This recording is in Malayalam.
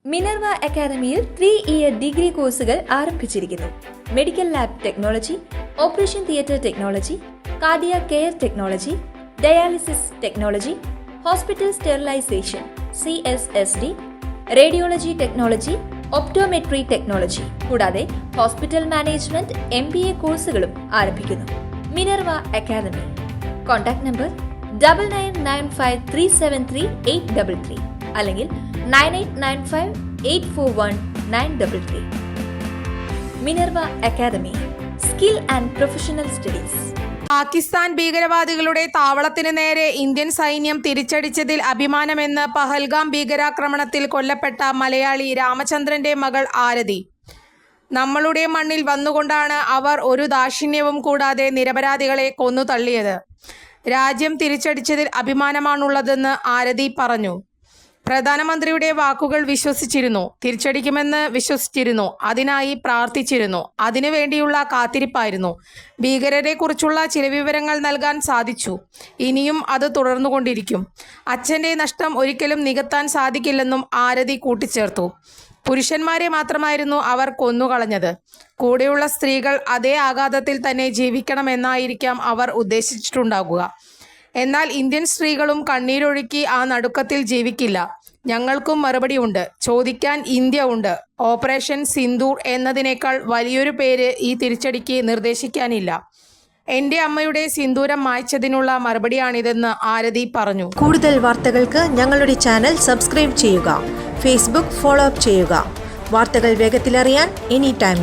മിനർവ അക്കാദമിയിൽ 3-ഇയർ ഡിഗ്രി കോഴ്സുകൾ ആരംഭിച്ചിരിക്കുന്നു. Medical lab technology, operation theatre technology, cardiac care technology, dialysis technology, hospital sterilisation (CSSD), radiology technology, optometry technology കൂടാതെ ഹോസ്പിറ്റൽ മാനേജ്മെന്റ് MBA കോഴ്സുകളും ആരംഭിക്കുന്നു. Minerva academy. കോൺടാക്ട് നമ്പർ 9995373833 അല്ലെങ്കിൽ 9895841933. Minerva academy, skill and professional studies. Pakistan ഭീകരവാദികളുടെ താവളത്തിന് നേരെ ഇന്ത്യൻ സൈന്യം തിരിച്ചടിച്ചതിൽ അഭിമാനമെന്ന് പഹൽഗാം ഭീകരാക്രമണത്തിൽ കൊല്ലപ്പെട്ട മലയാളി രാമചന്ദ്രന്റെ മകൾ ആരതി. നമ്മളുടെ മണ്ണിൽ വന്നുകൊണ്ടാണ് അവർ ഒരു ദാക്ഷിണ്യവും കൂടാതെ നിരപരാധികളെ കൊന്നു തള്ളിയത്. രാജ്യം തിരിച്ചടിച്ചതിൽ അഭിമാനമാണുള്ളതെന്ന് ആരതി പറഞ്ഞു. പ്രധാനമന്ത്രിയുടെ വാക്കുകൾ വിശ്വസിച്ചിരുന്നു. തിരിച്ചടിക്കുമെന്ന് വിശ്വസിച്ചിരുന്നു. അതിനായി പ്രാർത്ഥിച്ചിരുന്നു. അതിനുവേണ്ടിയുള്ള കാത്തിരിപ്പായിരുന്നു. ഭീകരരെ കുറിച്ചുള്ള ചില വിവരങ്ങൾ നൽകാൻ സാധിച്ചു. ഇനിയും അത് തുടർന്നുകൊണ്ടിരിക്കും. അച്ഛൻ്റെ നഷ്ടം ഒരിക്കലും നികത്താൻ സാധിക്കില്ലെന്നും ആരതി കൂട്ടിച്ചേർത്തു. പുരുഷന്മാരെ മാത്രമായിരുന്നു അവർ കൊന്നുകളഞ്ഞത്. കൂടെയുള്ള സ്ത്രീകൾ അതേ ആഘാതത്തിൽ തന്നെ ജീവിക്കണമെന്നായിരിക്കാം അവർ ഉദ്ദേശിച്ചിട്ടുണ്ടാകുക. എന്നാൽ ഇന്ത്യൻ സ്ത്രീകളും കണ്ണീരൊഴുക്കി ആ നടുക്കത്തിൽ ജീവിക്കില്ല. ഞങ്ങൾക്കും മറുപടിയുണ്ട്. ചോദിക്കാൻ ഇന്ത്യ ഉണ്ട്. ഓപ്പറേഷൻ സിന്ദൂർ എന്നതിനേക്കാൾ വലിയൊരു പേര് ഈ തിരിച്ചടിക്ക് നിർദ്ദേശിക്കാനില്ല. എൻ്റെ അമ്മയുടെ സിന്ദൂരം മായ്ച്ചതിനുള്ള മറുപടിയാണിതെന്ന് ആരതി പറഞ്ഞു. കൂടുതൽ വാർത്തകൾക്ക് ഞങ്ങളുടെ ചാനൽ സബ്സ്ക്രൈബ് ചെയ്യുക. ഫേസ്ബുക്ക് ഫോളോ അപ്പ് ചെയ്യുക. വാർത്തകൾ വേഗത്തിലറിയാൻ എനി ടൈം